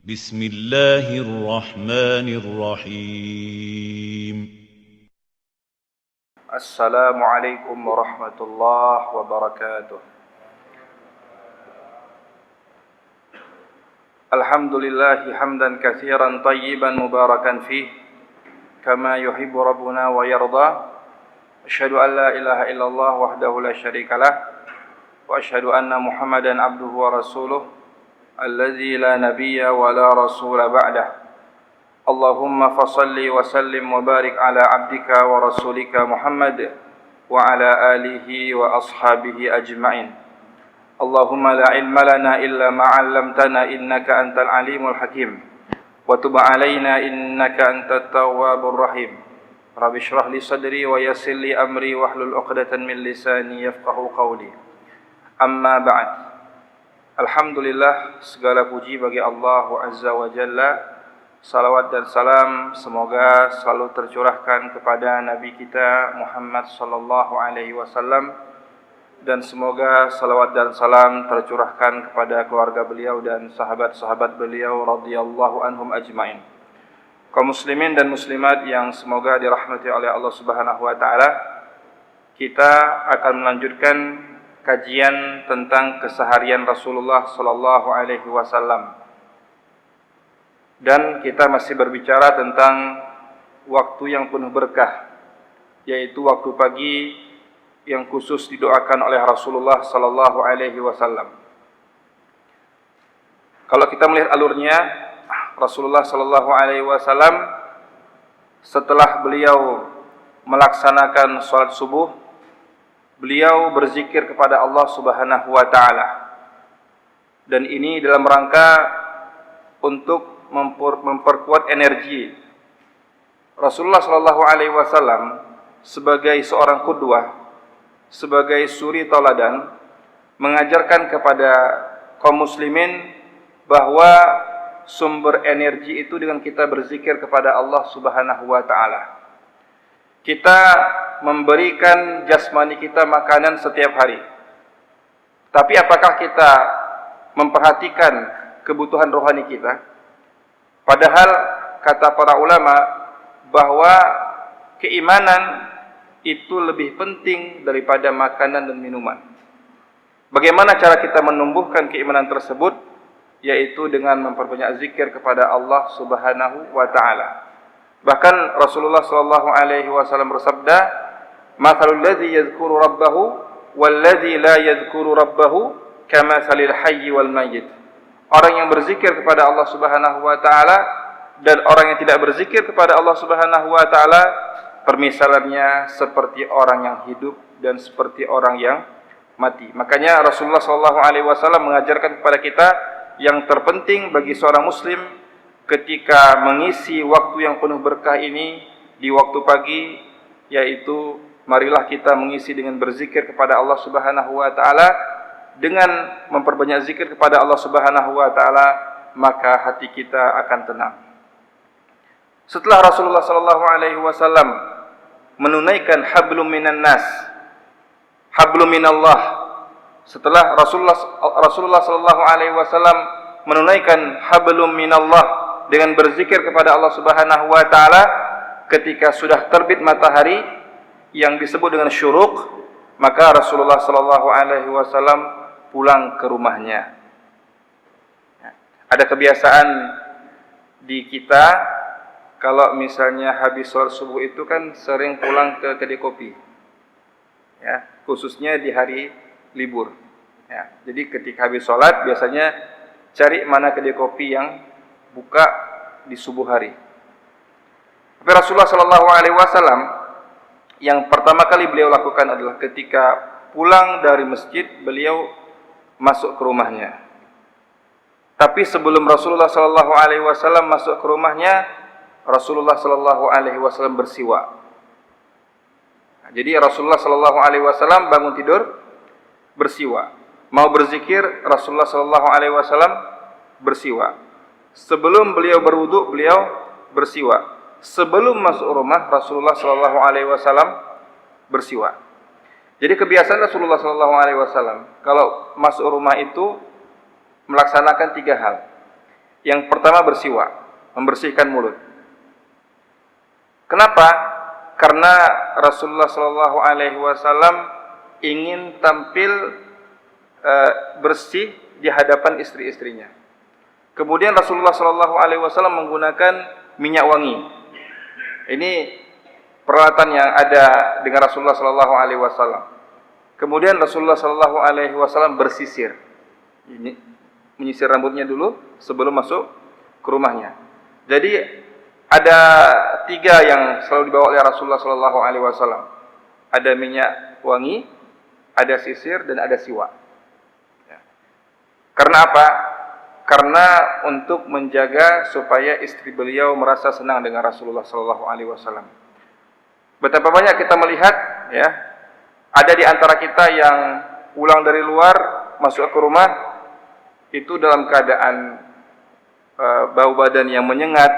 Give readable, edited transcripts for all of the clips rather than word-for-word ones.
بسم الله الرحمن الرحيم السلام عليكم ورحمة الله وبركاته. الحمد لله حمدا كثيرا طيبا مباركا فيه كما يحب ربنا ويرضى. أشهد أن لا إله إلا الله وحده لا شريك له وأشهد أن محمدا عبده ورسوله الذي لا نبي ولا رسول بعده. اللهم فصل وسلم وبارك على عبدك ورسولك محمد وعلى آله وأصحابه أجمعين. اللهم لا علم لنا إلا ما علمتنا إنك أنت العليم الحكيم وتب علينا إنك أنت التواب الرحيم. رب اشرح لي صدري ويسر لي أمري واحلل عقدة من لساني يفقهوا قولي. أما بعد. Alhamdulillah, segala puji bagi Allah Azza wa Jalla. Salawat dan salam semoga selalu tercurahkan kepada Nabi kita Muhammad sallallahu alaihi wasallam, dan semoga salawat dan salam tercurahkan kepada keluarga beliau dan sahabat-sahabat beliau radhiyallahu anhum ajmain. Kaum muslimin dan muslimat yang semoga dirahmati oleh Allah Subhanahu wa taala, kita akan melanjutkan kajian tentang keseharian Rasulullah sallallahu alaihi wasallam. Dan kita masih berbicara tentang waktu yang penuh berkah, yaitu waktu pagi yang khusus didoakan oleh Rasulullah sallallahu alaihi wasallam. Kalau kita melihat alurnya, Rasulullah sallallahu alaihi wasallam setelah beliau melaksanakan salat subuh, beliau berzikir kepada Allah Subhanahu wa taala. Dan ini dalam rangka untuk memperkuat energi. Rasulullah sallallahu alaihi wasallam sebagai seorang qudwah, sebagai suri tauladan, mengajarkan kepada kaum muslimin bahwa sumber energi itu dengan kita berzikir kepada Allah Subhanahu wa taala. Kita memberikan jasmani kita makanan setiap hari. Tapi apakah kita memperhatikan kebutuhan rohani kita? Padahal kata para ulama bahwa keimanan itu lebih penting daripada makanan dan minuman. Bagaimana cara kita menumbuhkan keimanan tersebut? Yaitu dengan memperbanyak zikir kepada Allah Subhanahu wa taala. Bahkan Rasulullah sallallahu alaihi wasallam bersabda, "Mathalul ladzi yadhkuru rabbahu wal ladzi la yadhkuru rabbahu kamathalil hayyi wal mayyit." Orang yang berzikir kepada Allah Subhanahu wa taala dan orang yang tidak berzikir kepada Allah Subhanahu wa taala, permisalannya seperti orang yang hidup dan seperti orang yang mati. Makanya Rasulullah sallallahu alaihi wasallam mengajarkan kepada kita yang terpenting bagi seorang muslim ketika mengisi waktu yang penuh berkah ini di waktu pagi, yaitu marilah kita mengisi dengan berzikir kepada Allah Subhanahu wa taala. Dengan memperbanyak zikir kepada Allah Subhanahu wa taala, maka hati kita akan tenang. Setelah Rasulullah sallallahu alaihi wasallam menunaikan hablum minan nas, hablum minallah, setelah Rasulullah sallallahu alaihi wasallam menunaikan hablum minallah dengan berzikir kepada Allah Subhanahu wa taala, ketika sudah terbit matahari yang disebut dengan syuruk, maka Rasulullah sallallahu alaihi wasallam pulang ke rumahnya. Ada kebiasaan di kita, kalau misalnya habis sholat subuh itu kan sering pulang ke kedai kopi. Ya, khususnya di hari libur. Ya, jadi ketika habis sholat biasanya cari mana kedai kopi yang buka di subuh hari. Tapi Rasulullah sallallahu alaihi wasallam yang pertama kali beliau lakukan adalah ketika pulang dari masjid, beliau masuk ke rumahnya. Tapi sebelum Rasulullah sallallahu alaihi wasallam masuk ke rumahnya, Rasulullah sallallahu alaihi wasallam bersiwak. Jadi Rasulullah sallallahu alaihi wasallam bangun tidur bersiwak. Mau berzikir, Rasulullah sallallahu alaihi wasallam bersiwak. Sebelum beliau berwudu, beliau bersiwak. Sebelum masuk rumah, Rasulullah sallallahu alaihi wasallam bersiwak. Jadi kebiasaan Rasulullah sallallahu alaihi wasallam kalau masuk rumah itu melaksanakan 3 hal. Yang pertama bersiwak, membersihkan mulut. Kenapa? Karena Rasulullah Shallallahu Alaihi Wasallam ingin tampil bersih di hadapan istri-istrinya. Kemudian Rasulullah Shallallahu Alaihi Wasallam menggunakan minyak wangi. Ini peralatan yang ada dengan Rasulullah Shallallahu Alaihi Wasallam. Kemudian Rasulullah Shallallahu Alaihi Wasallam bersisir. Ini menyisir rambutnya dulu sebelum masuk ke rumahnya. Jadi ada 3 yang selalu dibawa oleh Rasulullah Shallallahu Alaihi Wasallam. Ada minyak wangi, ada sisir, dan ada siwak. Ya. Karena apa? Karena untuk menjaga supaya istri beliau merasa senang dengan Rasulullah Shallallahu Alaihi Wasallam. Betapa banyak kita melihat, ya, ada di antara kita yang pulang dari luar masuk ke rumah itu dalam keadaan bau badan yang menyengat,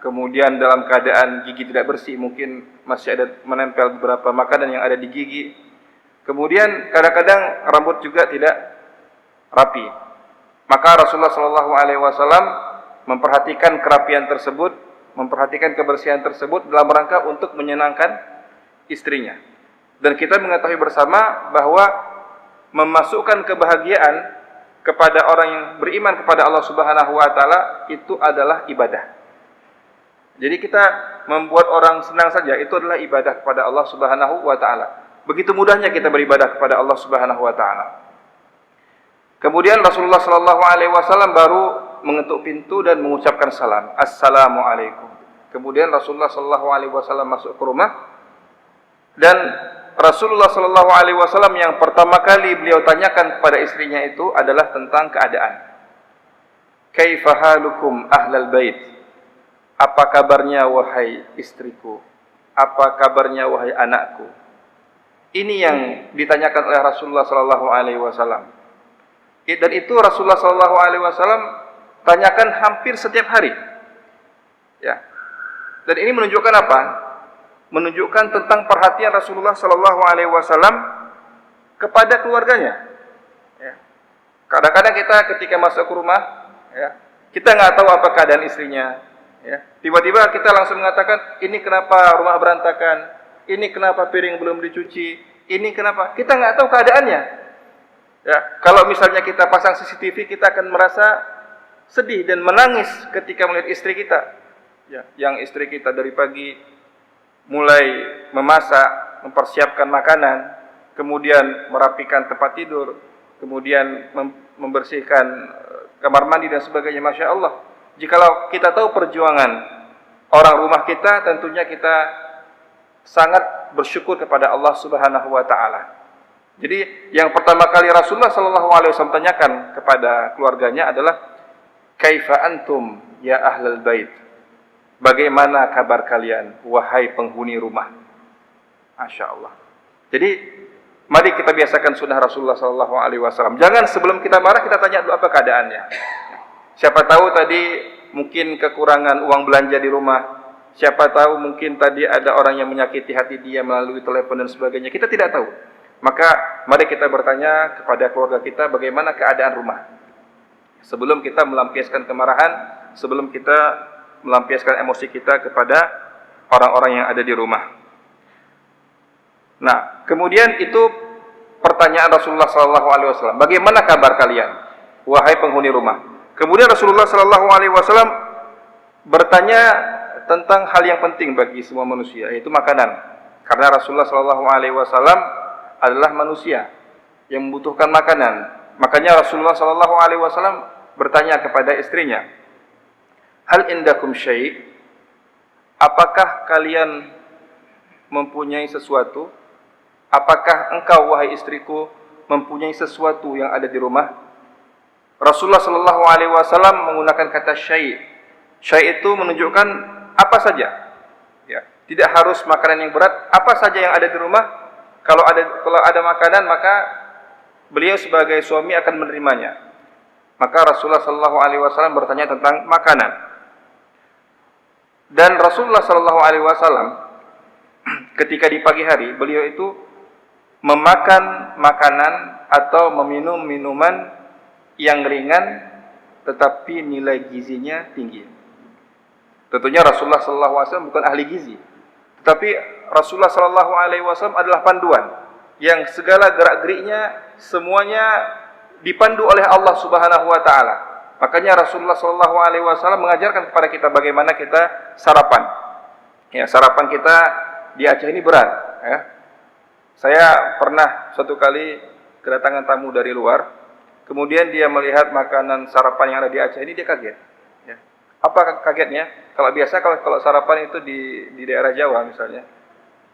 kemudian dalam keadaan gigi tidak bersih, mungkin masih ada menempel beberapa makanan yang ada di gigi. Kemudian kadang-kadang rambut juga tidak rapi. Maka Rasulullah Shallallahu Alaihi Wasallam memperhatikan kerapian tersebut, memperhatikan kebersihan tersebut dalam rangka untuk menyenangkan istrinya. Dan kita mengetahui bersama bahwa memasukkan kebahagiaan kepada orang yang beriman kepada Allah Subhanahu wa taala itu adalah ibadah. Jadi kita membuat orang senang saja itu adalah ibadah kepada Allah Subhanahu wa taala. Begitu mudahnya kita beribadah kepada Allah Subhanahu wa taala. Kemudian Rasulullah sallallahu alaihi wasallam baru mengetuk pintu dan mengucapkan salam, Assalamualaikum. Kemudian Rasulullah sallallahu alaihi wasallam masuk ke rumah, dan Rasulullah sallallahu alaihi wasallam yang pertama kali beliau tanyakan kepada istrinya itu adalah tentang keadaan. Kaifa halukum ahlal bait? Apa kabarnya wahai istriku? Apa kabarnya wahai anakku? Ini yang ditanyakan oleh Rasulullah sallallahu alaihi wasallam. Dan itu Rasulullah sallallahu alaihi wasallam tanyakan hampir setiap hari. Ya. Dan ini menunjukkan apa? Menunjukkan tentang perhatian Rasulullah sallallahu alaihi wasallam kepada keluarganya. Ya. Kadang-kadang kita ketika masuk ke rumah, ya, kita nggak tahu apa keadaan istrinya. Ya. Tiba-tiba kita langsung mengatakan, ini kenapa rumah berantakan, ini kenapa piring belum dicuci, ini kenapa? Kita nggak tahu keadaannya. Ya. Kalau misalnya kita pasang CCTV, kita akan merasa sedih dan menangis ketika melihat istri kita. Ya. Yang istri kita dari pagi mulai memasak, mempersiapkan makanan, kemudian merapikan tempat tidur, kemudian membersihkan kamar mandi dan sebagainya. Masya Allah. Jikalau kita tahu perjuangan orang rumah kita, tentunya kita sangat bersyukur kepada Allah Subhanahu wa taala. Jadi yang pertama kali Rasulullah sallallahu alaihi wasallam tanyakan kepada keluarganya adalah kaifa antum ya ahlal bait? Bagaimana kabar kalian wahai penghuni rumah? Masya Allah. Jadi mari kita biasakan sunnah Rasulullah sallallahu alaihi wasallam. Jangan sebelum kita marah kita tanya dulu apa keadaannya. Siapa tahu tadi mungkin kekurangan uang belanja di rumah. Siapa tahu mungkin tadi ada orang yang menyakiti hati dia melalui telepon dan sebagainya. Kita tidak tahu. Maka mari kita bertanya kepada keluarga kita bagaimana keadaan rumah. Sebelum kita melampiaskan kemarahan, sebelum kita melampiaskan emosi kita kepada orang-orang yang ada di rumah. Nah, kemudian itu pertanyaan Rasulullah SAW. Bagaimana kabar kalian, wahai penghuni rumah? Kemudian Rasulullah SAW bertanya tentang hal yang penting bagi semua manusia, yaitu makanan. Karena Rasulullah SAW adalah manusia yang membutuhkan makanan. Makanya Rasulullah SAW bertanya kepada istrinya, hal indakum syai'? Apakah kalian mempunyai sesuatu? Apakah engkau wahai istriku mempunyai sesuatu yang ada di rumah? Rasulullah sallallahu alaihi wasallam menggunakan kata syai'. Syai' itu menunjukkan apa saja. Ya, tidak harus makanan yang berat, apa saja yang ada di rumah. Kalau ada makanan maka beliau sebagai suami akan menerimanya. Maka Rasulullah sallallahu alaihi wasallam bertanya tentang makanan. Dan Rasulullah sallallahu alaihi wasallam ketika di pagi hari beliau itu memakan makanan atau meminum minuman yang ringan tetapi nilai gizinya tinggi. Tentunya Rasulullah SAW bukan ahli gizi, tetapi Rasulullah SAW adalah panduan yang segala gerak-geriknya semuanya dipandu oleh Allah Subhanahu wa taala. Makanya Rasulullah SAW mengajarkan kepada kita bagaimana kita sarapan. Ya, sarapan kita di Aceh ini berat, ya. Saya pernah suatu kali kedatangan tamu dari luar, kemudian dia melihat makanan sarapan yang ada di Aceh ini, dia kaget. Ya. Apa kagetnya? Kalau biasa kalau sarapan itu di daerah Jawa misalnya,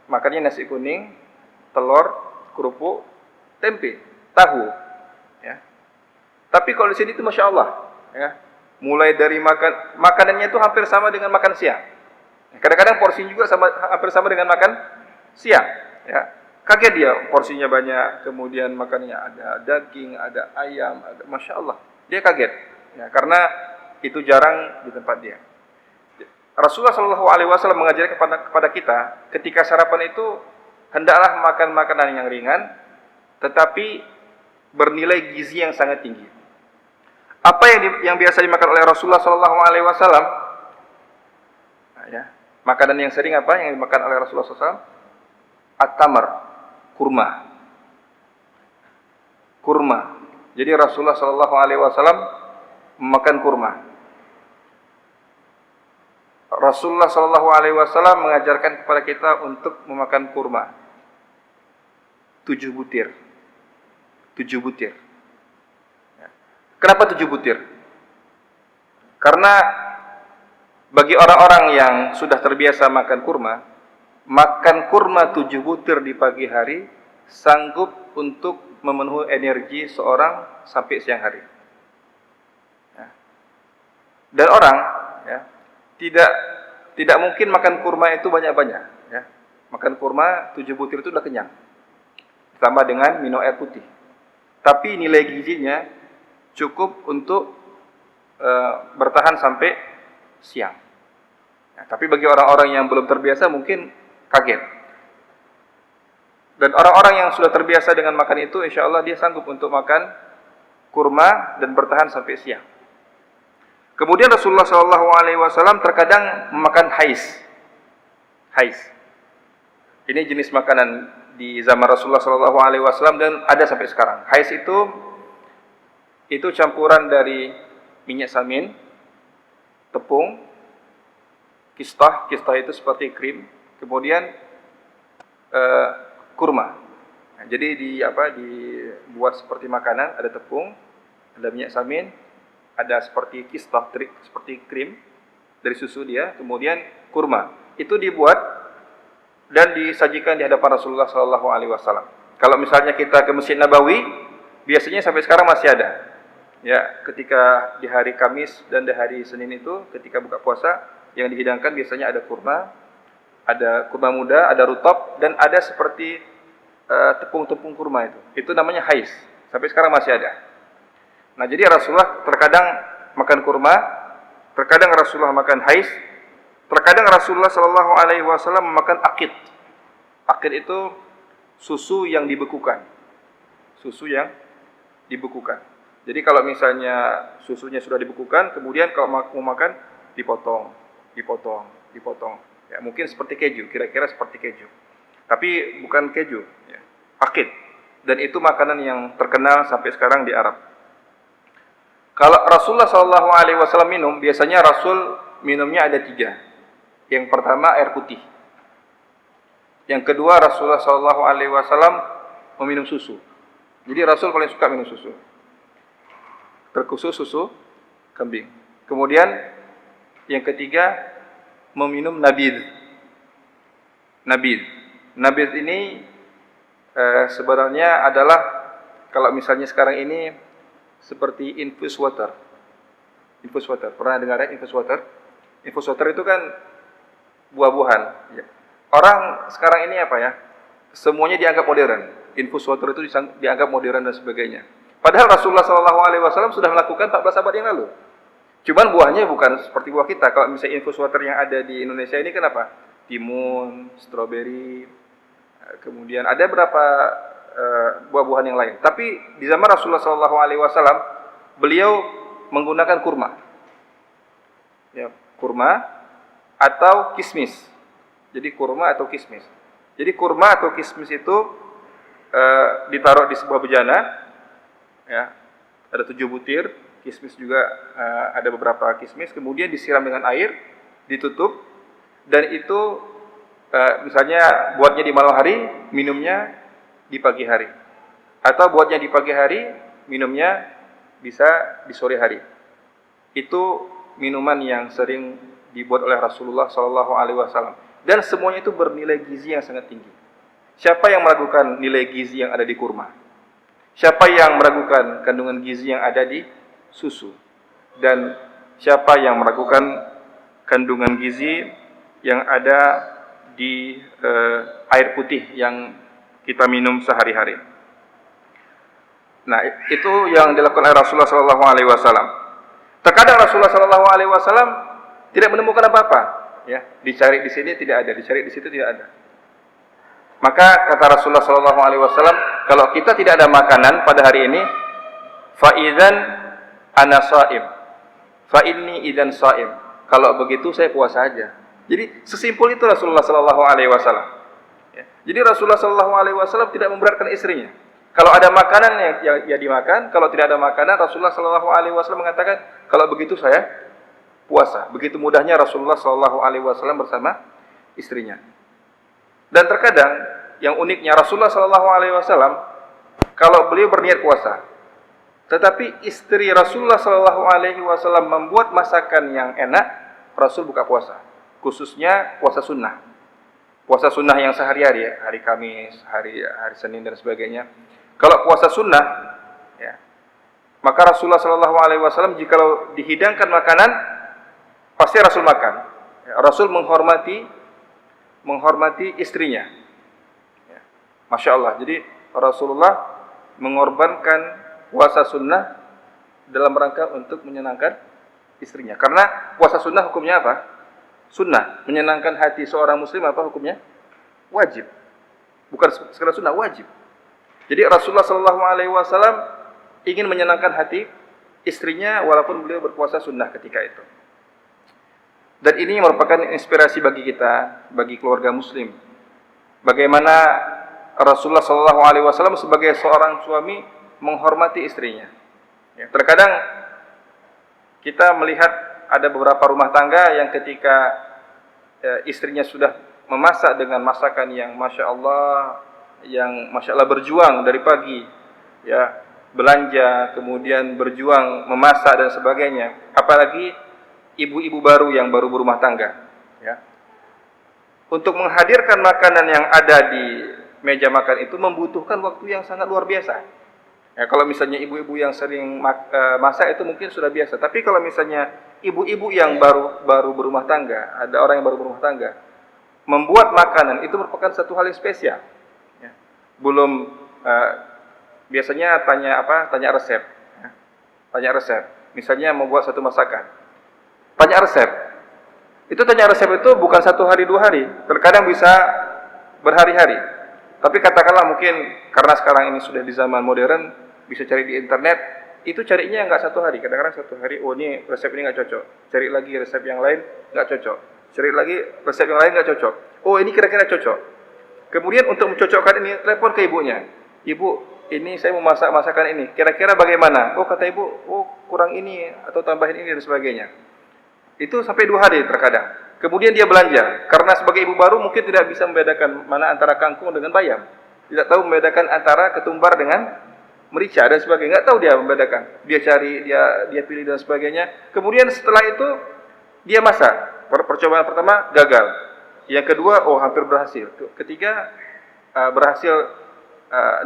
makannya nasi kuning, telur, kerupuk, tempe, tahu. Ya. Tapi kalau di sini itu masya Allah, ya, mulai dari makanannya itu hampir sama dengan makan siang. Kadang-kadang porsinya juga hampir sama dengan makan siang. Ya. Kaget dia, porsinya banyak, kemudian makanannya ada daging, ada ayam, ada, masya Allah. Dia kaget, ya, karena itu jarang di tempat dia. Rasulullah SAW mengajarkan kepada kita, ketika sarapan itu hendaklah makan makanan yang ringan, tetapi bernilai gizi yang sangat tinggi. Apa yang biasa dimakan oleh Rasulullah SAW? Nah, ya, makanan yang sering apa yang dimakan oleh Rasulullah SAW? At-tamar, kurma. Jadi Rasulullah SAW memakan kurma. Rasulullah SAW mengajarkan kepada kita untuk memakan kurma 7 butir. 7 butir. Kenapa 7 butir? Karena bagi orang-orang yang sudah terbiasa makan kurma 7 butir di pagi hari sanggup untuk memenuhi energi seorang sampai siang hari. Ya. Dan orang, ya, tidak mungkin makan kurma itu banyak-banyak. Ya. Makan kurma 7 butir itu sudah kenyang. Ditambah dengan minum air putih. Tapi nilai gizinya cukup untuk bertahan sampai siang. Ya, tapi bagi orang-orang yang belum terbiasa mungkin kaget. Dan orang-orang yang sudah terbiasa dengan makan itu, insya Allah dia sanggup untuk makan kurma dan bertahan sampai siang. Kemudian Rasulullah SAW terkadang memakan hais. Ini jenis makanan di zaman Rasulullah SAW dan ada sampai sekarang. Hais itu campuran dari minyak samin, tepung, kistah itu seperti krim, kemudian kurma. Nah, jadi dibuat seperti makanan, ada tepung, ada minyak samin, ada seperti kistah, seperti krim dari susu dia, kemudian kurma. Itu dibuat dan disajikan di hadapan Rasulullah SAW. Kalau misalnya kita ke Masjid Nabawi, biasanya sampai sekarang masih ada. Ya, ketika di hari Kamis dan di hari Senin itu, ketika buka puasa, yang dihidangkan biasanya ada kurma muda, ada rutab, dan ada seperti tepung-tepung kurma itu. Itu namanya hais. Sampai sekarang masih ada. Nah, jadi Rasulullah terkadang makan kurma, terkadang Rasulullah makan hais, terkadang Rasulullah SAW memakan akid. Akid itu susu yang dibekukan. Jadi kalau misalnya susunya sudah dibekukan, kemudian kalau mau makan dipotong. Ya, mungkin seperti keju, kira-kira seperti keju. Tapi bukan keju, ya. Akid. Dan itu makanan yang terkenal sampai sekarang di Arab. Kalau Rasulullah SAW minum, biasanya Rasul minumnya ada 3. Yang pertama air putih. Yang kedua Rasulullah SAW meminum susu. Jadi Rasul paling suka minum susu. Terkhusus susu kambing. Kemudian yang ketiga meminum nabid. Nabid ini sebenarnya adalah kalau misalnya sekarang ini seperti infus water. Pernah dengar ya infus water? Infus water itu kan buah-buahan. Ya. Orang sekarang ini apa ya? Semuanya dianggap modern. Infus water itu dianggap modern dan sebagainya. Padahal Rasulullah SAW sudah melakukan 14 abad yang lalu. Cuman buahnya bukan seperti buah kita. Kalau misalnya infus water yang ada di Indonesia ini kan apa? Timun, stroberi, kemudian ada beberapa buah-buahan yang lain. Tapi di zaman Rasulullah SAW, beliau menggunakan kurma. Ya, kurma atau kismis. Jadi kurma atau kismis. Jadi kurma atau kismis itu ditaruh di sebuah bejana, ya, ada 7 butir, kismis juga ada beberapa kismis, kemudian disiram dengan air, ditutup, dan itu misalnya buatnya di malam hari, minumnya di pagi hari, atau buatnya di pagi hari, minumnya bisa di sore hari. Itu minuman yang sering dibuat oleh Rasulullah SAW, dan semuanya itu bernilai gizi yang sangat tinggi. Siapa yang meragukan nilai gizi yang ada di kurma? Siapa yang meragukan kandungan gizi yang ada di susu? Dan siapa yang meragukan kandungan gizi yang ada di air putih yang kita minum sehari-hari? Nah, itu yang dilakukan oleh Rasulullah SAW. Terkadang Rasulullah SAW tidak menemukan apa-apa. Ya, dicari di sini tidak ada, dicari di situ tidak ada. Maka kata Rasulullah SAW, kalau kita tidak ada makanan pada hari ini, fa'idzan ana sha'im, fa'inni idzan sha'im. Kalau begitu saya puasa aja. Jadi sesimpel itu Rasulullah SAW. Ya. Jadi Rasulullah SAW tidak memberatkan istrinya. Kalau ada makanan yang dimakan, kalau tidak ada makanan, Rasulullah SAW mengatakan, kalau begitu saya puasa. Begitu mudahnya Rasulullah SAW bersama istrinya. Dan terkadang yang uniknya Rasulullah SAW, kalau beliau berniat puasa, tetapi istri Rasulullah SAW membuat masakan yang enak, Rasul buka puasa. Khususnya puasa sunnah. Puasa sunnah yang sehari-hari, ya, hari Kamis, hari Senin dan sebagainya. Kalau puasa sunnah, ya, maka Rasulullah SAW jika dihidangkan makanan, pasti Rasul makan. Ya, Rasul menghormati istrinya. Ya. Masya Allah. Jadi Rasulullah mengorbankan puasa sunnah dalam rangka untuk menyenangkan istrinya. Karena puasa sunnah hukumnya apa? Sunnah. Menyenangkan hati seorang muslim apa hukumnya? Wajib. Bukan sekedar sunnah, wajib. Jadi Rasulullah SAW ingin menyenangkan hati istrinya walaupun beliau berpuasa sunnah ketika itu. Dan ini merupakan inspirasi bagi kita, bagi keluarga muslim. Bagaimana Rasulullah SAW sebagai seorang suami menghormati istrinya. Ya, terkadang kita melihat ada beberapa rumah tangga yang ketika istrinya sudah memasak dengan masakan yang Masya Allah berjuang dari pagi, ya, belanja, kemudian berjuang memasak dan sebagainya. Apalagi ibu-ibu baru yang baru berumah tangga, ya. Untuk menghadirkan makanan yang ada di meja makan itu membutuhkan waktu yang sangat luar biasa. Ya, kalau misalnya ibu-ibu yang sering masak itu mungkin sudah biasa. Tapi kalau misalnya ibu-ibu yang baru berumah tangga, ada orang yang baru berumah tangga, membuat makanan itu merupakan satu hal yang spesial. Ya. Belum biasanya tanya resep. Ya. Tanya resep. Misalnya membuat satu masakan. Tanya resep. Tanya resep itu bukan 1 hari 2 hari, terkadang bisa berhari-hari. Tapi katakanlah mungkin karena sekarang ini sudah di zaman modern, bisa cari di internet, itu carinya nggak 1 hari. Kadang-kadang 1 hari, oh ini resep ini nggak cocok. Cari lagi resep yang lain nggak cocok. Cari lagi resep yang lain nggak cocok. Oh ini kira-kira cocok. Kemudian untuk mencocokkan ini, telepon ke ibunya. Ibu, ini saya mau masak masakan ini. Kira-kira bagaimana? Oh kata ibu, oh kurang ini atau tambahin ini dan sebagainya. Itu sampai 2 hari terkadang. Kemudian dia belanja. Karena sebagai ibu baru mungkin tidak bisa membedakan mana antara kangkung dengan bayam. Tidak tahu membedakan antara ketumbar dengan merica dan sebagainya. Nggak tahu dia membedakan. Dia cari, dia pilih dan sebagainya. Kemudian setelah itu dia masak. Percobaan pertama gagal. Yang kedua, oh hampir berhasil. Ketiga berhasil,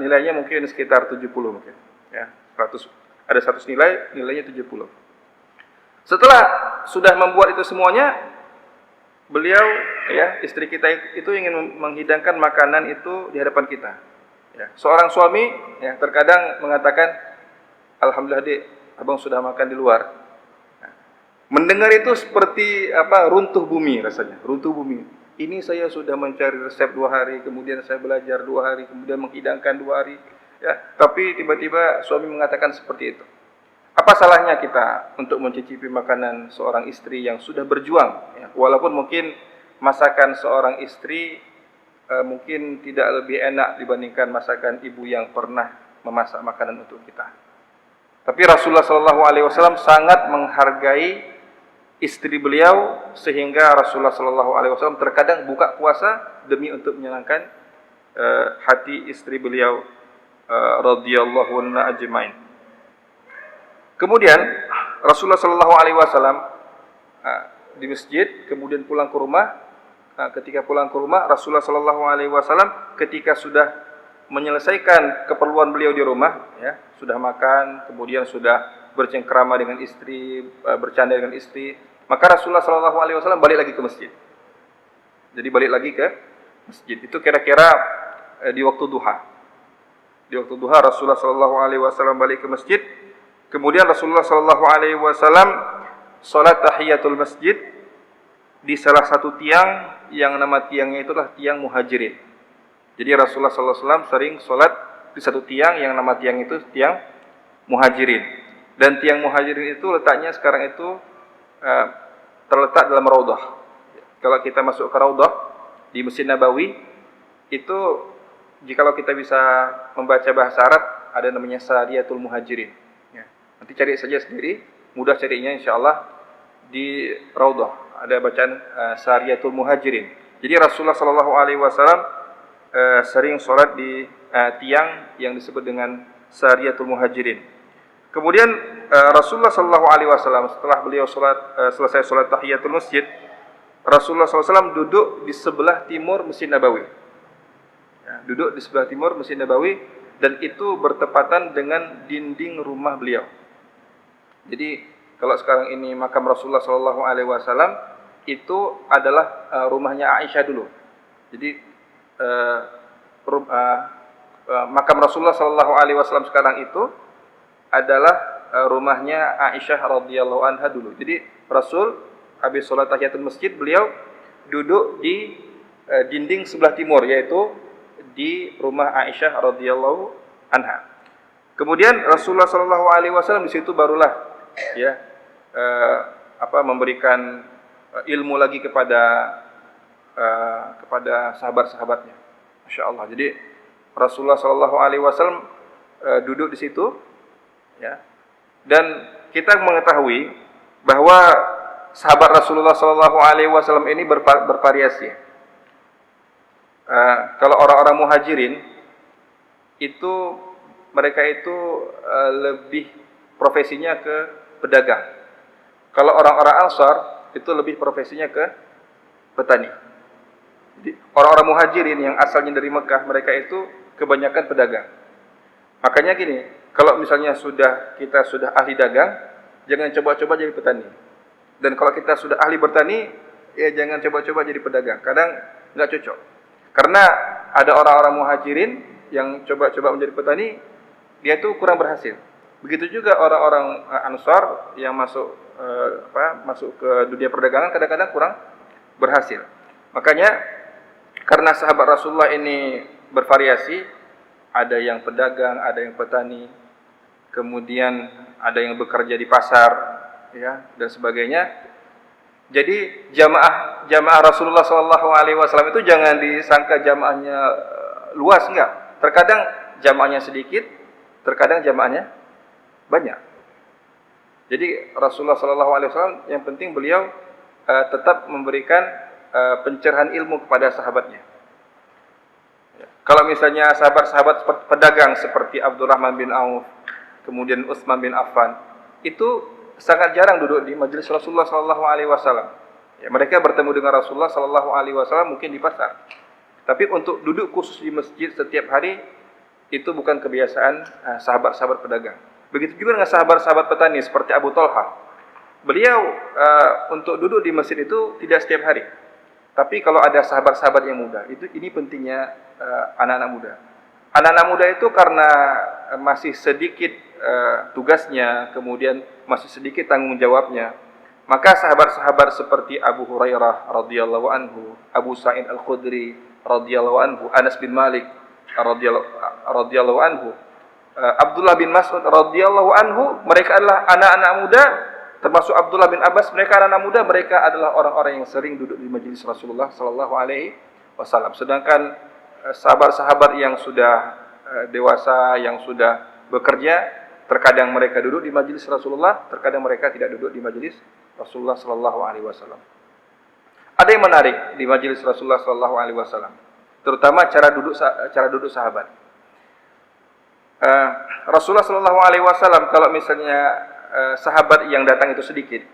nilainya mungkin sekitar 70 mungkin. Ya, 100. Ada 100 nilai, nilainya 70. Setelah sudah membuat itu semuanya, beliau, ya, istri kita itu ingin menghidangkan makanan itu di hadapan kita. Ya, seorang suami, ya, terkadang mengatakan, Alhamdulillah dek, abang sudah makan di luar. Nah, mendengar itu seperti runtuh bumi rasanya, runtuh bumi. Ini saya sudah mencari resep 2 hari, kemudian saya belajar 2 hari, kemudian menghidangkan 2 hari. Ya, tapi tiba-tiba suami mengatakan seperti itu. Apa salahnya kita untuk mencicipi makanan seorang istri yang sudah berjuang, ya? Walaupun mungkin masakan seorang istri mungkin tidak lebih enak dibandingkan masakan ibu yang pernah memasak makanan untuk kita. Tapi Rasulullah SAW sangat menghargai istri beliau sehingga Rasulullah SAW terkadang buka puasa demi untuk menyenangkan hati istri beliau radhiyallahu anha ajmain. Kemudian Rasulullah SAW di masjid, kemudian pulang ke rumah. Ketika pulang ke rumah, Rasulullah SAW ketika sudah menyelesaikan keperluan beliau di rumah, ya, sudah makan, kemudian sudah bercengkrama dengan istri, bercanda dengan istri, maka Rasulullah SAW balik lagi ke masjid. Jadi balik lagi ke masjid. Itu kira-kira di waktu duha. Di waktu duha Rasulullah SAW balik ke masjid. Kemudian Rasulullah SAW salat tahiyatul masjid di salah satu tiang yang nama tiangnya itulah tiang Muhajirin. Jadi Rasulullah SAW sering salat di satu tiang yang nama tiang itu tiang Muhajirin. Dan tiang Muhajirin itu letaknya sekarang itu terletak dalam Raudhah. Kalau kita masuk ke Raudhah di Masjid Nabawi itu, jikalau kita bisa membaca bahasa Arab, ada namanya Sariyatul Muhajirin. Ya. Nanti cari saja sendiri, mudah carinya insyaallah di Raudhah. Ada bacaan Sariyatul Muhajirin. Jadi Rasulullah SAW sering sholat di tiang yang disebut dengan Sariyatul Muhajirin. Kemudian Rasulullah SAW setelah beliau selesai sholat tahiyatul masjid, Rasulullah SAW duduk di sebelah timur Masjid Nabawi. Ya, duduk di sebelah timur Masjid Nabawi, dan itu bertepatan dengan dinding rumah beliau. Jadi kalau sekarang ini makam Rasulullah SAW itu adalah rumahnya Aisyah dulu. Jadi makam Rasulullah SAW sekarang itu adalah rumahnya Aisyah radhiyallahu anha dulu. Jadi Rasul habis sholat tahiyatul masjid, beliau duduk di dinding sebelah timur, yaitu di rumah Aisyah radhiyallahu anha. Kemudian Rasulullah SAW di situ barulah ya memberikan ilmu lagi kepada sahabat-sahabatnya. Masya Allah. Jadi Rasulullah SAW duduk di situ, ya. Dan kita mengetahui bahwa sahabat Rasulullah SAW ini bervariasi. Kalau orang-orang muhajirin itu mereka itu lebih profesinya ke pedagang. Kalau orang-orang Ansar itu lebih profesinya ke petani. Jadi orang-orang muhajirin yang asalnya dari Mekah, mereka itu kebanyakan pedagang. Makanya gini, kalau misalnya kita sudah ahli dagang, jangan coba-coba jadi petani. Dan kalau kita sudah ahli bertani, ya jangan coba-coba jadi pedagang. Kadang nggak cocok. Karena ada orang-orang muhajirin yang coba-coba menjadi petani, dia itu kurang berhasil. Begitu juga orang-orang Ansar yang masuk ke dunia perdagangan kadang-kadang kurang berhasil. Makanya karena sahabat Rasulullah ini bervariasi, ada yang pedagang, ada yang petani, kemudian ada yang bekerja di pasar, ya, dan sebagainya. Jadi jamaah Rasulullah SAW itu jangan disangka jamaahnya luas, enggak. Terkadang jamaahnya sedikit, terkadang jamaahnya banyak. Jadi Rasulullah SAW yang penting beliau tetap memberikan pencerahan ilmu kepada sahabatnya. Ya. Kalau misalnya sahabat-sahabat pedagang seperti Abdurrahman bin Auf, kemudian Utsman bin Affan, itu sangat jarang duduk di majelis Rasulullah SAW. Ya, mereka bertemu dengan Rasulullah SAW mungkin di pasar. Tapi untuk duduk khusus di masjid setiap hari itu bukan kebiasaan sahabat-sahabat pedagang. Begitu juga dengan sahabat-sahabat petani seperti Abu Talha. Beliau untuk duduk di masjid itu tidak setiap hari. Tapi kalau ada sahabat-sahabat yang muda, ini pentingnya anak-anak muda. Anak-anak muda itu karena masih sedikit tugasnya, kemudian masih sedikit tanggung jawabnya, maka sahabat-sahabat seperti Abu Hurairah radhiyallahu anhu, Abu Sa'id Al-Khudri radhiyallahu anhu, Anas bin Malik radhiyallahu anhu, Abdullah bin Mas'ud radhiyallahu anhu, mereka adalah anak-anak muda, termasuk Abdullah bin Abbas, mereka anak-anak muda, mereka adalah orang-orang yang sering duduk di majelis Rasulullah sallallahu alaihi wasallam. Sedangkan sahabat-sahabat yang sudah dewasa, yang sudah bekerja, terkadang mereka duduk di majelis Rasulullah, terkadang mereka tidak duduk di majelis Rasulullah sallallahu alaihi wasallam. Ada yang menarik di majelis Rasulullah sallallahu alaihi wasallam, terutama cara duduk sahabat. Rasulullah sallallahu alaihi wasallam kalau misalnya sahabat yang datang itu sedikit,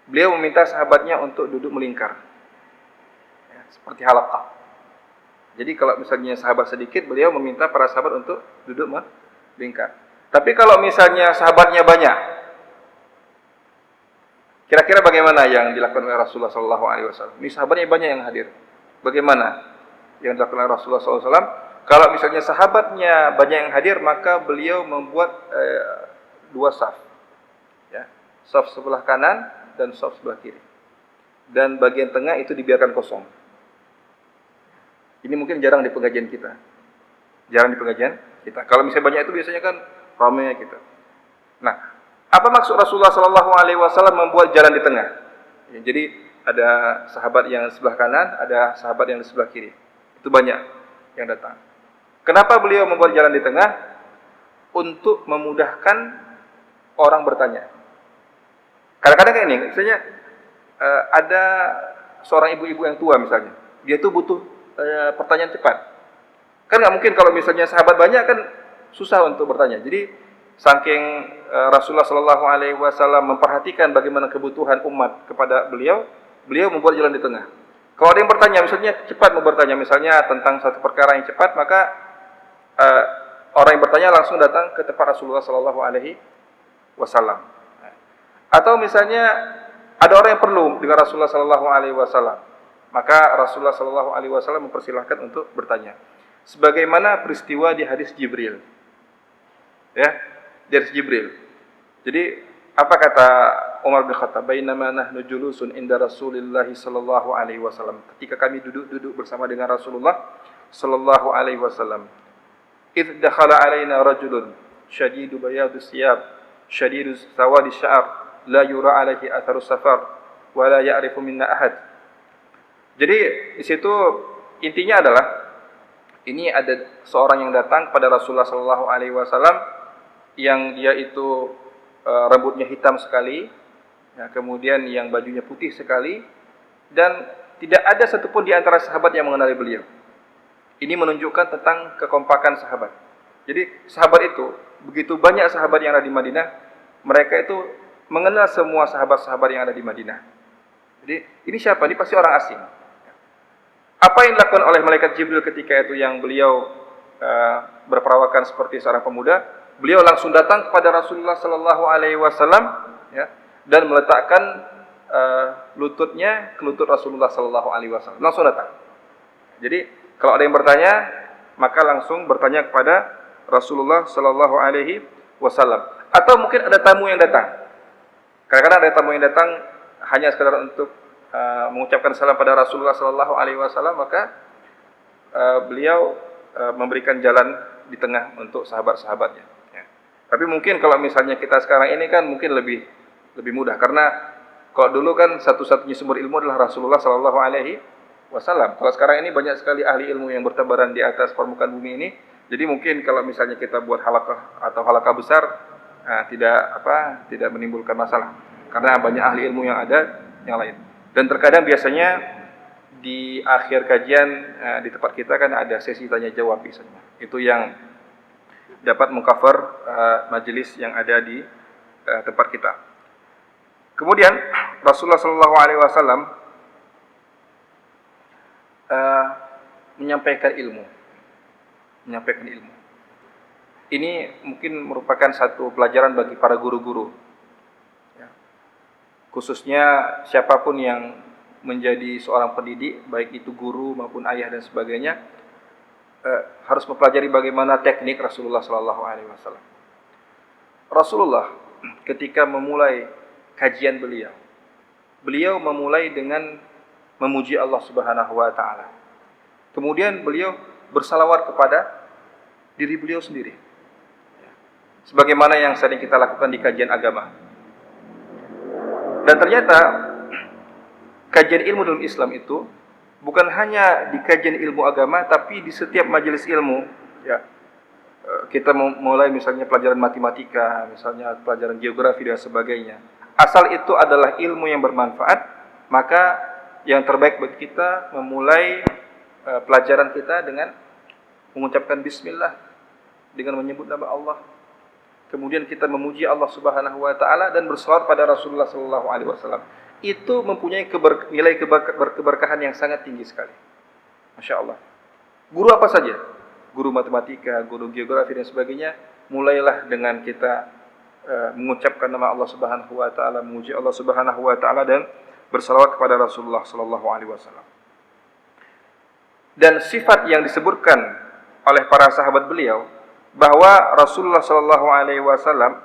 beliau meminta sahabatnya untuk duduk melingkar, ya, seperti halaqah. Jadi kalau misalnya sahabat sedikit, beliau meminta para sahabat untuk duduk melingkar. Tapi kalau misalnya sahabatnya banyak, kira-kira bagaimana yang dilakukan oleh Rasulullah sallallahu alaihi wasallam? Ini sahabatnya banyak yang hadir. Bagaimana yang dilakukan oleh Rasulullah sallallahu alaihi wasallam? Kalau misalnya sahabatnya banyak yang hadir, maka beliau membuat dua saf, ya, saf sebelah kanan dan saf sebelah kiri, dan bagian tengah itu dibiarkan kosong. Ini mungkin jarang di pengajian kita, Kalau misalnya banyak itu biasanya kan ramai kita. Nah, apa maksud Rasulullah Sallallahu Alaihi Wasallam membuat jalan di tengah? Ya, jadi ada sahabat yang sebelah kanan, ada sahabat yang di sebelah kiri. Itu banyak yang datang. Kenapa beliau membuat jalan di tengah? Untuk memudahkan orang bertanya. Kadang-kadang kayak ini, misalnya ada seorang ibu-ibu yang tua misalnya, dia tuh butuh pertanyaan cepat. Kan nggak mungkin kalau misalnya sahabat banyak kan susah untuk bertanya. Jadi saking Rasulullah Shallallahu Alaihi Wasallam memperhatikan bagaimana kebutuhan umat kepada beliau, beliau membuat jalan di tengah. Kalau ada yang bertanya, misalnya cepat mau bertanya, misalnya tentang satu perkara yang cepat, maka orang yang bertanya langsung datang ke tempat Rasulullah Sallallahu Alaihi Wasallam. Atau misalnya ada orang yang perlu dengan Rasulullah Sallallahu Alaihi Wasallam, maka Rasulullah Sallallahu Alaihi Wasallam mempersilahkan untuk bertanya. Sebagaimana peristiwa di hadis Jibril, ya, di hadis Jibril. Jadi apa kata Umar bin Khattab? Bainama nahnu julusun inda Rasulillah Sallallahu Alaihi Wasallam. Ketika kami duduk bersama dengan Rasulullah Sallallahu Alaihi Wasallam. إذ دخل علينا رجل شديد بياض الثياب شديد سواد الشعر لا يرى عليه أثر السفر ولا يعرف منا أحد. Jadi di situ intinya adalah ini ada seorang yang datang kepada Rasulullah Sallallahu Alaihi Wasallam yang dia itu rambutnya hitam sekali, ya, kemudian yang bajunya putih sekali, dan tidak ada satupun di antara sahabat yang mengenali beliau. Ini menunjukkan tentang kekompakan sahabat. Jadi sahabat itu, begitu banyak sahabat yang ada di Madinah, mereka itu mengenal semua sahabat-sahabat yang ada di Madinah. Jadi ini siapa? Ini pasti orang asing. Apa yang dilakukan oleh malaikat Jibril ketika itu yang beliau berperawakan seperti seorang pemuda? Beliau langsung datang kepada Rasulullah Sallallahu Alaihi Wasallam, ya, dan meletakkan lututnya ke lutut Rasulullah Sallallahu Alaihi Wasallam. Langsung datang. Jadi kalau ada yang bertanya, maka langsung bertanya kepada Rasulullah Sallallahu Alaihi Wasallam. Atau mungkin ada tamu yang datang. Kadang-kadang ada tamu yang datang hanya sekadar untuk mengucapkan salam pada Rasulullah Sallallahu Alaihi Wasallam, maka beliau memberikan jalan di tengah untuk sahabat-sahabatnya. Ya. Tapi mungkin kalau misalnya kita sekarang ini kan mungkin lebih mudah, karena kalau dulu kan satu-satunya sumber ilmu adalah Rasulullah Sallallahu Alaihi Wasallam. Kalau sekarang ini banyak sekali ahli ilmu yang bertebaran di atas permukaan bumi ini. Jadi mungkin kalau misalnya kita buat halaqah atau halaqah besar, tidak menimbulkan masalah, karena banyak ahli ilmu yang ada yang lain. Dan terkadang biasanya di akhir kajian di tempat kita kan ada sesi tanya jawab biasanya. Itu yang dapat mengcover majelis yang ada di tempat kita. Kemudian Rasulullah Sallallahu Alaihi Wasallam menyampaikan ilmu. Ini mungkin merupakan satu pelajaran bagi para guru-guru, ya. Khususnya siapapun yang menjadi seorang pendidik, baik itu guru maupun ayah dan sebagainya, harus mempelajari bagaimana teknik Rasulullah Sallallahu Alaihi Wasallam. Rasulullah ketika memulai kajian beliau memulai dengan memuji Allah Subhanahu wa taala. Kemudian beliau bersalawat kepada diri beliau sendiri. sebagaimana yang sering kita lakukan di kajian agama. Dan ternyata kajian ilmu dalam Islam itu bukan hanya di kajian ilmu agama, tapi di setiap majelis ilmu. Ya, kita mulai misalnya pelajaran matematika, misalnya pelajaran geografi dan sebagainya. Asal itu adalah ilmu yang bermanfaat, maka yang terbaik bagi kita memulai pelajaran kita dengan mengucapkan bismillah, dengan menyebut nama Allah. Kemudian kita memuji Allah Subhanahu wa taala dan berselawat pada Rasulullah sallallahu alaihi wasallam. Itu mempunyai nilai keberkahan yang sangat tinggi sekali. Masya Allah. Guru apa saja, guru matematika, guru geografi dan sebagainya, mulailah dengan kita mengucapkan nama Allah Subhanahu wa taala, memuji Allah Subhanahu wa taala dan bersalawat kepada Rasulullah sallallahu alaihi wasallam. Dan sifat yang disebutkan oleh para sahabat beliau bahwa Rasulullah sallallahu alaihi wasallam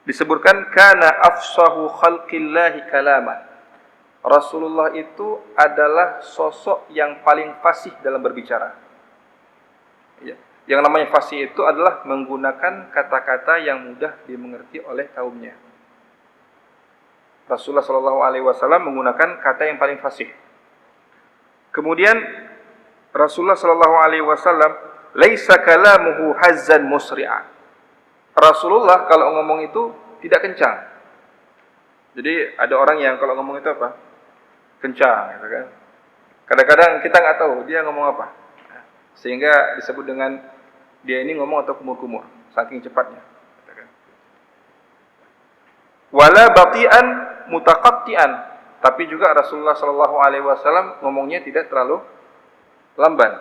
disebutkan kana afsahu khalqillahi kalaman. Rasulullah itu adalah sosok yang paling fasih dalam berbicara. Ya. Yang namanya fasih itu adalah menggunakan kata-kata yang mudah dimengerti oleh kaumnya. Rasulullah sallallahu alaihi wasallam menggunakan kata yang paling fasih. Kemudian Rasulullah sallallahu alaihi wasallam laisa kalamuhu hazzan musri'a. Rasulullah kalau ngomong itu tidak kencang. Jadi ada orang yang kalau ngomong itu apa? Kencang, gitu kan. Kadang-kadang kita nggak tahu dia ngomong apa. Sehingga disebut dengan dia ini ngomong atau kumur-kumur, saking cepatnya. Gitu kan. Wala bati'an mutaqatti'an. Tapi juga Rasulullah sallallahu alaihi wasallam ngomongnya tidak terlalu lamban.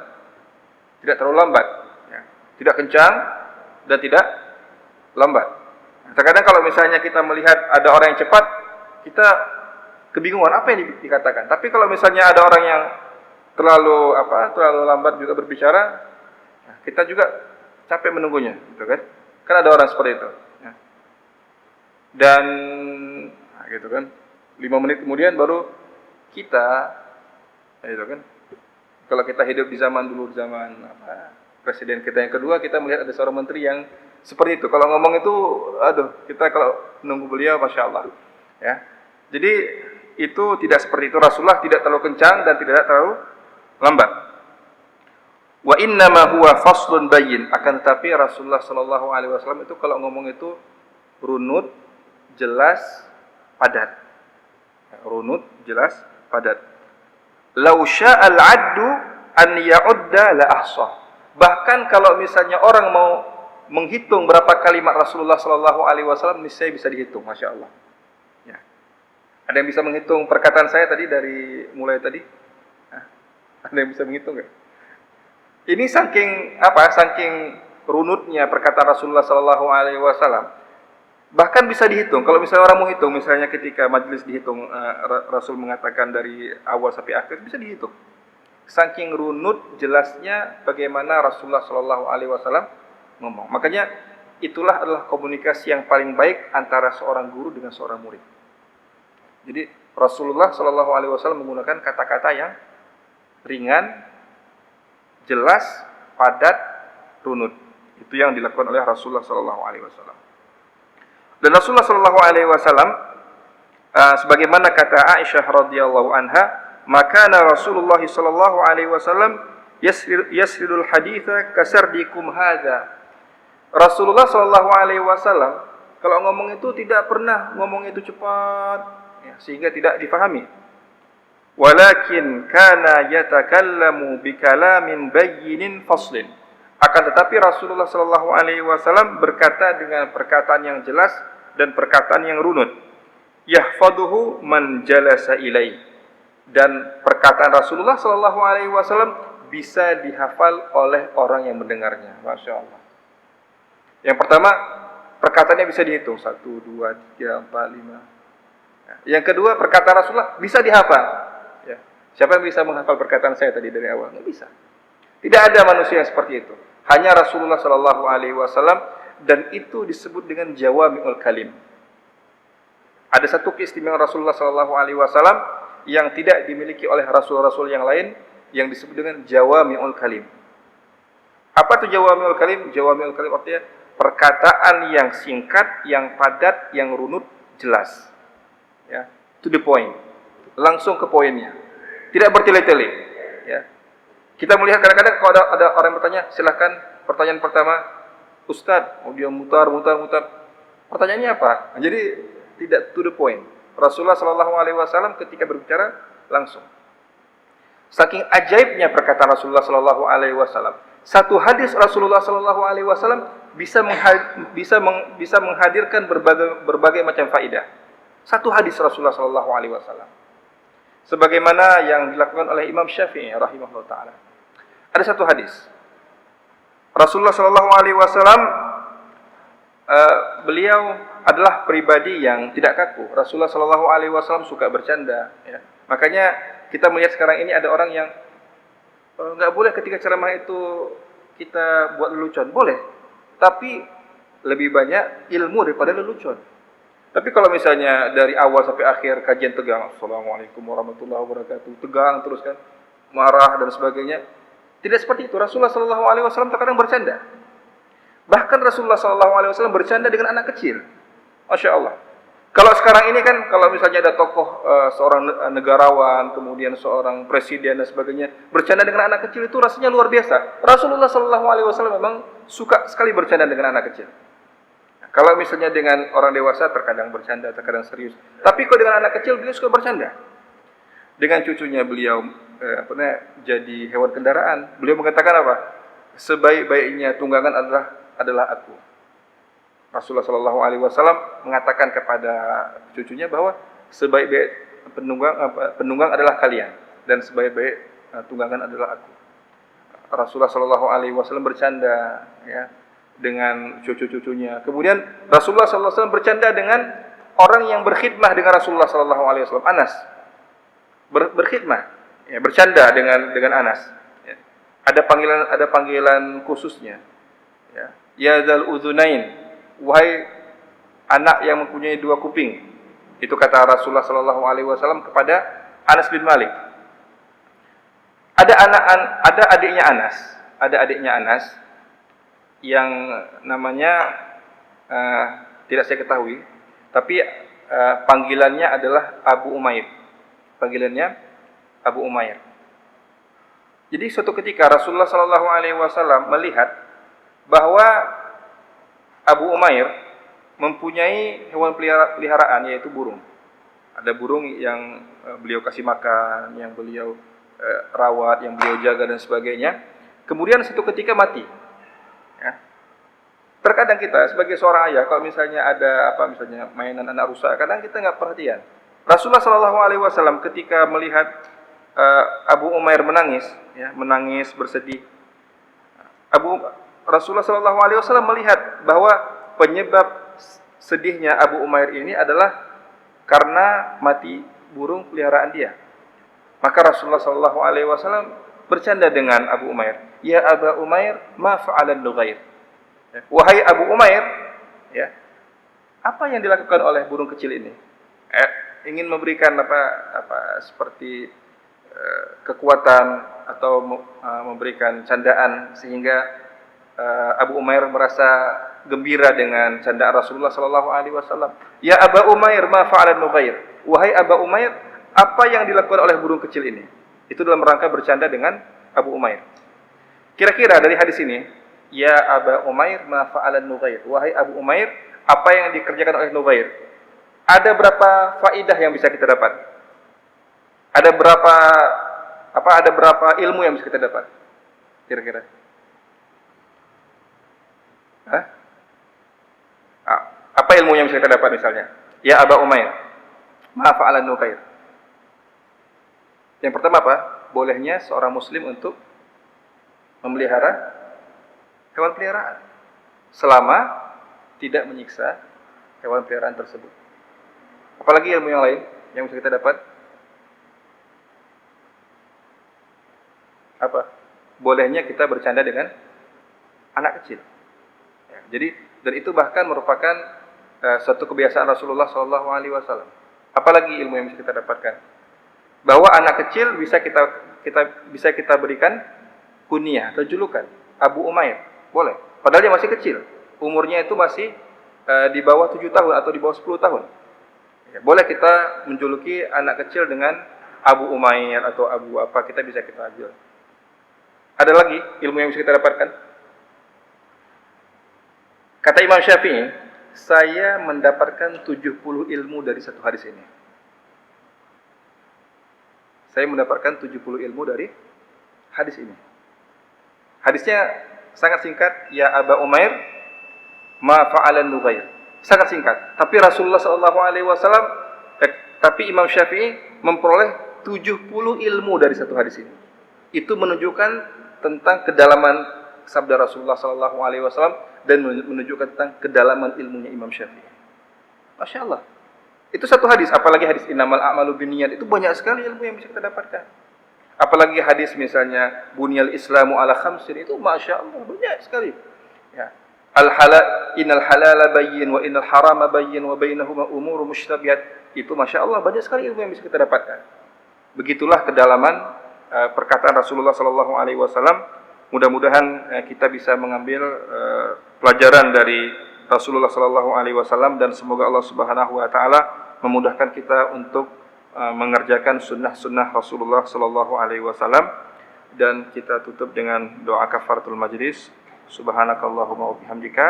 Tidak terlalu lambat, ya. Tidak kencang dan tidak lambat. Terkadang kalau misalnya kita melihat ada orang yang cepat, kita kebingungan apa yang dikatakan. Tapi kalau misalnya ada orang yang terlalu lambat juga berbicara, kita juga capek menunggunya, gitu kan? Kan ada orang seperti itu. Ya. Dan, gitu kan? 5 menit kemudian baru kita, gitu kan? Kalau kita hidup di zaman dulu, zaman presiden kita yang kedua, kita melihat ada seorang menteri yang seperti itu. Kalau ngomong itu, kita kalau nunggu beliau, masya Allah. Ya, jadi itu tidak seperti itu. Rasulullah tidak terlalu kencang dan tidak terlalu lambat. Wa innama huwa faslun bayyin. Akan tetapi Rasulullah sallallahu alaihi wasallam itu kalau ngomong itu runut, jelas, padat. Runut, jelas, padat. Lau sya'al 'addu an ya'udda la ahsah. Bahkan kalau misalnya orang mau menghitung berapa kalimat Rasulullah sallallahu alaihi wasallam, niscaya bisa dihitung, masya Allah. Ya. Ada yang bisa menghitung perkataan saya tadi dari mulai tadi? Ada yang bisa menghitung enggak? Ini saking runutnya perkataan Rasulullah sallallahu alaihi wasallam. Bahkan bisa dihitung. Kalau misalnya orang mau hitung, misalnya ketika majelis dihitung, Rasul mengatakan dari awal sampai akhir, bisa dihitung. Saking runut jelasnya bagaimana Rasulullah Shallallahu Alaihi Wasallam ngomong. Makanya itulah adalah komunikasi yang paling baik antara seorang guru dengan seorang murid. Jadi Rasulullah Shallallahu Alaihi Wasallam menggunakan kata-kata yang ringan, jelas, padat, runut. Itu yang dilakukan oleh Rasulullah Shallallahu Alaihi Wasallam. Dan Rasulullah Shallallahu Alaihi Wasallam, sebagaimana kata Aisyah radhiyallahu anha, maka Rasulullah Shallallahu Alaihi Wasallam yasridul haditha kasardikum hadza. Rasulullah Shallallahu Alaihi Wasallam kalau ngomong itu tidak pernah ngomong itu cepat, ya, sehingga tidak difahami. Walakin kana yatakallamu bikalamin bayyinin faslin. Akan tetapi Rasulullah Shallallahu Alaihi Wasallam berkata dengan perkataan yang jelas dan perkataan yang runut. Yahfaduhu man jalasa ilai. Dan perkataan Rasulullah Shallallahu Alaihi Wasallam bisa dihafal oleh orang yang mendengarnya. Masya Allah. Yang pertama, perkataannya bisa dihitung 1, 2, 3, 4, 5. Yang kedua, perkataan Rasulullah bisa dihafal. Ya. Siapa yang bisa menghafal perkataan saya tadi dari awal? Nggak bisa. Tidak ada manusia yang seperti itu. Hanya Rasulullah Shallallahu Alaihi Wasallam, dan itu disebut dengan jawami'ul kalim. Ada satu keistimewaan Rasulullah Shallallahu Alaihi Wasallam yang tidak dimiliki oleh rasul-rasul yang lain, yang disebut dengan jawami'ul kalim. Apa itu jawami'ul kalim? Jawami'ul kalim artinya perkataan yang singkat, yang padat, yang runut, jelas. Ya, to the point. Langsung ke poinnya. Tidak bertele-tele. Ya. Kita melihat kadang-kadang kalau ada orang yang bertanya, silahkan pertanyaan pertama, Ustadz, dia mutar. Pertanyaannya apa? Nah, jadi tidak to the point. Rasulullah Shallallahu Alaihi Wasallam ketika berbicara langsung. Saking ajaibnya perkataan Rasulullah Shallallahu Alaihi Wasallam, satu hadis Rasulullah Shallallahu Alaihi Wasallam bisa menghadirkan berbagai macam faidah. Satu hadis Rasulullah Shallallahu Alaihi Wasallam, sebagaimana yang dilakukan oleh Imam Syafi'i rahimahullah taala. Ada satu hadis Rasulullah Shallallahu Alaihi Wasallam, beliau adalah pribadi yang tidak kaku. Rasulullah Shallallahu Alaihi Wasallam suka bercanda. Ya. Makanya kita melihat sekarang ini ada orang yang nggak boleh ketika ceramah itu kita buat lelucon. Boleh, tapi lebih banyak ilmu daripada lelucon. Tapi kalau misalnya dari awal sampai akhir kajian tegang, Assalamualaikum warahmatullahi wabarakatuh, tegang terus kan, marah dan sebagainya. Tidak seperti itu. Rasulullah Shallallahu Alaihi Wasallam terkadang bercanda. Bahkan Rasulullah Shallallahu Alaihi Wasallam bercanda dengan anak kecil. Masya Allah. Kalau sekarang ini kan, kalau misalnya ada tokoh seorang negarawan, kemudian seorang presiden dan sebagainya, bercanda dengan anak kecil itu rasanya luar biasa. Rasulullah Shallallahu Alaihi Wasallam memang suka sekali bercanda dengan anak kecil. Nah, kalau misalnya dengan orang dewasa terkadang bercanda, terkadang serius. Tapi kalau dengan anak kecil beliau suka bercanda. Dengan cucunya beliau jadi hewan kendaraan. Beliau mengatakan apa? Sebaik-baiknya tunggangan adalah aku. Rasulullah Shallallahu Alaihi Wasallam mengatakan kepada cucunya bahwa sebaik-baik penunggang adalah kalian dan sebaik-baik tunggangan adalah aku. Rasulullah Shallallahu Alaihi Wasallam bercanda ya dengan cucu-cucunya. Kemudian Rasulullah Shallallahu Alaihi Wasallam bercanda dengan orang yang berkhidmah dengan Rasulullah Shallallahu Alaihi Wasallam, Anas. Berkhidmah, ya, bercanda dengan Anas. Ya. Ada panggilan khususnya. Ya zal udzunain. Wahai anak yang mempunyai dua kuping. Itu kata Rasulullah Shallallahu Alaihi Wasallam kepada Anas bin Malik. Ada adiknya Anas yang namanya tidak saya ketahui, tapi panggilannya adalah Abu Umair. Panggilannya Abu Umair. Jadi suatu ketika Rasulullah Shallallahu Alaihi Wasallam melihat bahwa Abu Umair mempunyai hewan peliharaan, yaitu burung. Ada burung yang beliau kasih makan, yang beliau rawat, yang beliau jaga dan sebagainya. Kemudian satu ketika mati. Ya. Terkadang kita sebagai seorang ayah, kalau misalnya ada misalnya mainan anak rusak, kadang kita nggak perhatian. Rasulullah Shallallahu Alaihi Wasallam ketika melihat Abu Umair menangis bersedih. Rasulullah Shallallahu Alaihi Wasallam melihat bahwa penyebab sedihnya Abu Umair ini adalah karena mati burung peliharaan dia. Maka Rasulullah Shallallahu Alaihi Wasallam bercanda dengan Abu Umair. Ya Abu Umair, ma fa'alan nughair. Wahai Abu Umair, ya, apa yang dilakukan oleh burung kecil ini? Ingin memberikan seperti kekuatan atau memberikan candaan sehingga Abu Umair merasa gembira dengan candaan Rasulullah Sallallahu Alaihi Wasallam. Ya Abu Umair, ma fa'alan nughair. Wahai Abu Umair, apa yang dilakukan oleh burung kecil ini? Itu dalam rangka bercanda dengan Abu Umair. Kira-kira dari hadis ini, ya Abu Umair, ma fa'alan nughair. Wahai Abu Umair, apa yang dikerjakan oleh Nughair? Ada berapa faidah yang bisa kita dapat? Ada berapa ilmu yang bisa kita dapat? Kira-kira? Apa ilmu yang bisa kita dapat misalnya? Ya Aba Umair, ma fa'alan Nughair. Yang pertama apa? Bolehnya seorang muslim untuk memelihara hewan peliharaan selama tidak menyiksa hewan peliharaan tersebut. Apalagi ilmu yang lain yang bisa kita dapat? Apa? Bolehnya kita bercanda dengan anak kecil. Ya, jadi dan itu bahkan merupakan suatu kebiasaan Rasulullah Shallallahu Alaihi Wasallam. Apalagi ilmu yang bisa kita dapatkan? Bahwa anak kecil bisa kita berikan kunyah atau julukan Abu Umair, boleh. Padahal dia masih kecil. umurnya itu masih di bawah 7 tahun atau di bawah 10 tahun. Ya, boleh kita menjuluki anak kecil dengan Abu Umair atau Abu apa, kita bisa kita ambil. Ada lagi ilmu yang bisa kita dapatkan? Kata Imam Syafi'i, saya mendapatkan 70 ilmu dari satu hadis ini. Saya mendapatkan 70 ilmu dari hadis ini. Hadisnya sangat singkat, ya Aba Umair, ma fa'alan Nughair. Sangat singkat. Tapi Rasulullah SAW, tapi Imam Syafi'i memperoleh 70 ilmu dari satu hadis ini. Itu menunjukkan tentang kedalaman sabda Rasulullah SAW dan menunjukkan tentang kedalaman ilmunya Imam Syafi'i. Masya Allah. Itu satu hadis, apalagi hadis innamal a'malu binniyat, itu banyak sekali ilmu yang bisa kita dapatkan. Apalagi hadis misalnya bunyal islamu ala khamsin, itu masya Allah banyak sekali. Ya. Innal halala bayyin wa innal harama bayyin wa bainahuma umuru mushtabihat, itu masya Allah banyak sekali ilmu yang bisa kita dapatkan. Begitulah kedalaman perkataan Rasulullah SAW. Mudah-mudahan kita bisa mengambil pelajaran dari Rasulullah SAW, dan semoga Allah Subhanahu Wa Taala memudahkan kita untuk mengerjakan sunnah-sunnah Rasulullah SAW. Dan kita tutup dengan doa kafaratul majlis. Subhanakallahumma wa bihamdika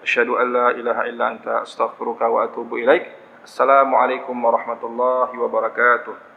asyhadu an la ilaha illa anta astaghfiruka wa atubu ilaik. Assalamualaikum warahmatullahi wabarakatuh.